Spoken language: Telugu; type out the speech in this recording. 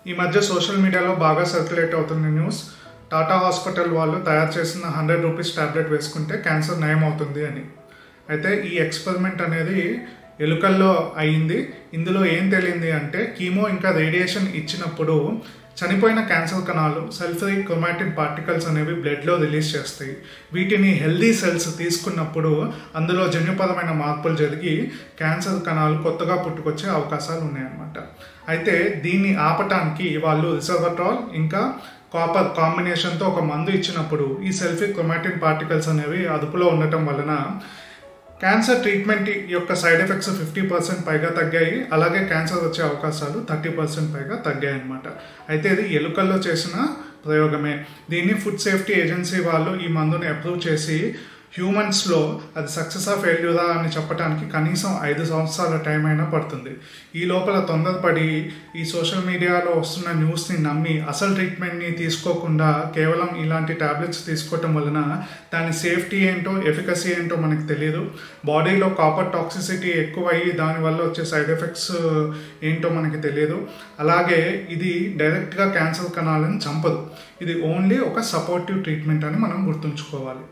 ఈ మధ్య సోషల్ మీడియాలో బాగా సర్క్యులేట్ అవుతున్న న్యూస్ టాటా హాస్పిటల్ వాళ్ళు తయారు చేసిన 100 రూపీస్ టాబ్లెట్ వేసుకుంటే క్యాన్సర్ నయం అవుతుంది అని. అయితే ఈ ఎక్స్పెరిమెంట్ అనేది ఎలుకల్లో అయింది. ఇందులో ఏం తెలియంది అంటే కీమో ఇంకా రేడియేషన్ ఇచ్చినప్పుడు చనిపోయిన క్యాన్సర్ కణాలు సల్ఫరీ క్రోమాటిన్ పార్టికల్స్ అనేవి బ్లడ్లో రిలీజ్ చేస్తాయి. వీటిని హెల్దీ సెల్స్ తీసుకున్నప్పుడు అందులో జన్యుపరమైన మార్పులు జరిగి క్యాన్సర్ కణాలు కొత్తగా పుట్టుకొచ్చే అవకాశాలు ఉన్నాయన్నమాట. అయితే దీన్ని ఆపటానికి వాళ్ళు రిసర్వట్రాల్ ఇంకా కాపర్ కాంబినేషన్తో ఒక మందు ఇచ్చినప్పుడు ఈ సల్ఫరీ క్రోమాటిన్ పార్టికల్స్ అనేవి అదుపులో ఉండటం వలన క్యాన్సర్ ట్రీట్మెంట్ యొక్క సైడ్ ఎఫెక్ట్స్ 50% పైగా తగ్గాయి. అలాగే క్యాన్సర్ వచ్చే అవకాశాలు 30% పైగా తగ్గాయి అన్నమాట. అయితే ఇది ఎలుకల్లో చేసిన ప్రయోగమే. దీన్ని ఫుడ్ సేఫ్టీ ఏజెన్సీ వాళ్ళు ఈ మందుని అప్రూవ్ చేసి హ్యూమన్స్లో అది సక్సెస్ ఆఫ్ ఫెయిల్యూరా అని చెప్పడానికి కనీసం 5 సంవత్సరాల టైం అయినా పడుతుంది. ఈ లోపల తొందరపడి ఈ సోషల్ మీడియాలో వస్తున్న న్యూస్ని నమ్మి అసలు ట్రీట్మెంట్ని తీసుకోకుండా కేవలం ఇలాంటి టాబ్లెట్స్ తీసుకోవటం వలన దాని సేఫ్టీ ఏంటో ఎఫికసీ ఏంటో మనకు తెలియదు. బాడీలో కాపర్ టాక్సిసిటీ ఎక్కువయ్యి దానివల్ల వచ్చే సైడ్ ఎఫెక్ట్స్ ఏంటో మనకి తెలియదు. అలాగే ఇది డైరెక్ట్గా క్యాన్సర్ కణాలను చంపదు. ఇది ఓన్లీ ఒక సపోర్టివ్ ట్రీట్మెంట్ అని మనం గుర్తుంచుకోవాలి.